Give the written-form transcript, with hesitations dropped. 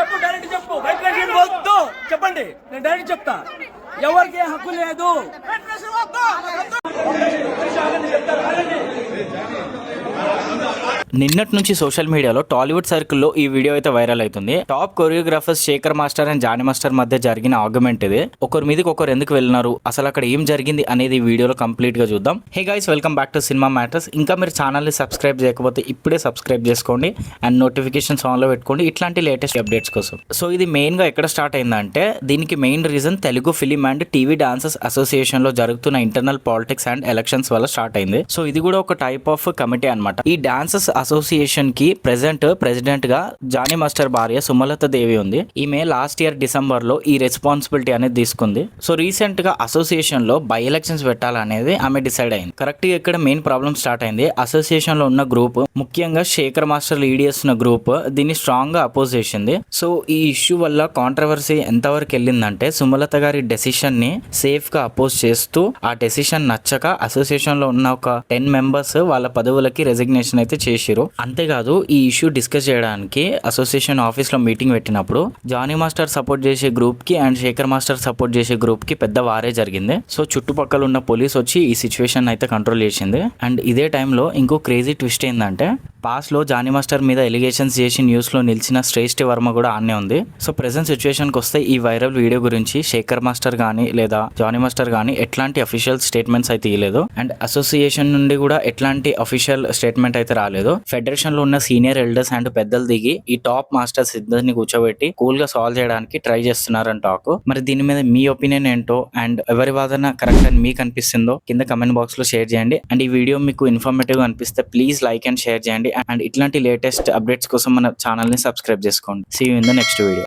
చెప్పు డైరెక్ట్ చెప్పు. వైబ్రేషన్ వద్దు చెప్పండి, నేను డైరెక్ట్ చెప్తా. ఎవరికి హక్కు లేదు. నిన్నటి నుంచి సోషల్ మీడియాలో టాలీవుడ్ సర్కిల్లో ఈ వీడియో అయితే వైరల్ అవుతుంది. Top choreographers Shekhar master and Jani master మధ్య జరిగిన ఆర్గ్యుమెంట్ ఇది. ఒకరి మీదకి ఒకరు ఎందుకు వెళ్ళినారు, అసలు అక్కడ ఏం జరిగింది అనేది ఈ వీడియోలో కంప్లీట్ గా చూద్దాం. Hey guys, welcome back to cinema matters. ఇంకా మీరు ఛానల్ ని సబ్స్క్రైబ్ చేయకపోతే ఇప్పుడే సబ్స్క్రైబ్ చేసుకోండి అండ్ నోటిఫికేషన్స్ ఆన్ లో పెట్టుకోండి ఇట్లాంటి లేటెస్ట్ అప్డేట్స్ కోసం. సో ఇది మెయిన్ గా ఎక్కడ స్టార్ట్ అయిందంటే, దీనికి main reason Telugu film and TV dancers association లో జరుగుతున్న ఇంటర్నల్ పాలిటిక్స్ అండ్ ఎలక్షన్స్ వల్ల స్టార్ట్ అయింది. సో ఇది కూడా ఒక టైప్ ఆఫ్ కమిటీ అన్నమాట. ఈ డాన్సర్స్ అసోసియేషన్ కి ప్రెసిడెంట్ గా జానీ మాస్టర్ భార్య సుమలత దేవి ఉంది. ఈమె లాస్ట్ ఇయర్ డిసెంబర్ లో ఈ రెస్పాన్సిబిలిటీ అనేది తీసుకుంది. సో రీసెంట్ గా అసోసియేషన్ లో బై ఎలక్షన్స్ పెట్టాలనేది ఆమె డిసైడ్ అయింది. కరెక్ట్ గా ఇక్కడ మెయిన్ ప్రాబ్లం స్టార్ట్ అయింది. అసోసియేషన్ లో ఉన్న గ్రూప్, ముఖ్యంగా శేఖర్ మాస్టర్ లీడ్ చేస్తున్న గ్రూప్ దీన్ని స్ట్రాంగ్ గా అపోజ్ చేసింది. సో ఈ ఇష్యూ వల్ల కాంట్రవర్సీ ఎంతవరకు వెళ్ళిందంటే, సుమలత గారి డెసిషన్ ని సేఫ్ గా అపోజ్ చేస్తూ ఆ డెసిషన్ నచ్చక అసోసియేషన్ లో ఉన్న ఒక 10 మెంబర్స్ వాళ్ళ పదవులకి రెసిగ్నేషన్ అయితే చేసిరు. అంతేకాదు, ఈ ఇష్యూ డిస్కస్ చేయడానికి అసోసియేషన్ ఆఫీస్ లో మీటింగ్ పెట్టినప్పుడు జానీ మాస్టర్ సపోర్ట్ చేసే గ్రూప్ కి అండ్ శేఖర్ మాస్టర్ సపోర్ట్ చేసే గ్రూప్ కి పెద్ద వారే జరిగింది. సో చుట్టుపక్కల ఉన్న పోలీస్ వచ్చి ఈ సిచ్యువేషన్ అయితే కంట్రోల్ చేసింది. అండ్ ఇదే టైంలో ఇంకో క్రేజీ ట్విస్ట్ ఏంటంటే, పాస్ట్ లో జానీ మాస్టర్ మీద ఎలిగేషన్స్ చేసి న్యూస్ లో నిలిచిన శ్రేష్ఠ వర్మ కూడా ఆనే ఉంది. సో ప్రెసెంట్ సిచ్యువేషన్ కి వస్తే, ఈ వైరల్ వీడియో గురించి శేఖర్ మాస్టర్ గానీ లేదా జానీ మాస్టర్ గానీ ఎట్లాంటి అఫీషియల్ స్టేట్మెంట్స్ అయితే ఇవ్వలేదు. అండ్ అసోసియేషన్ నుండి కూడా ఎట్లాంటి అఫీషియల్ స్టేట్మెంట్ అయితే రాలేదు. ఫెడరేషన్ లో ఉన్న సీనియర్ ఎల్డర్స్ అండ్ పెద్దలు దిగి ఈ టాప్ మాస్టర్స్ ఇద్దరిని కూర్చోబెట్టి కూల్ గా సాల్వ్ చేయడానికి ట్రై చేస్తున్నారని టాక్. మరి దీని మీద మీ ఒపీనియన్ ఏంటో అండ్ ఎవరి వాదన కరెక్ట్ అని మీకు అనిపిస్తుందో కింద కమెంట్ బాక్స్ లో షేర్ చేయండి. అండ్ ఈ వీడియో మీకు ఇన్ఫర్మేటివ్ అనిపిస్తే ప్లీజ్ లైక్ అండ్ షేర్ చేయండి. అండ్ ఇట్లాంటి లేటెస్ట్ అప్డేట్స్ కోసం మన ఛానల్ ని సబ్స్క్రైబ్ చేసుకోండి. See you in the next video.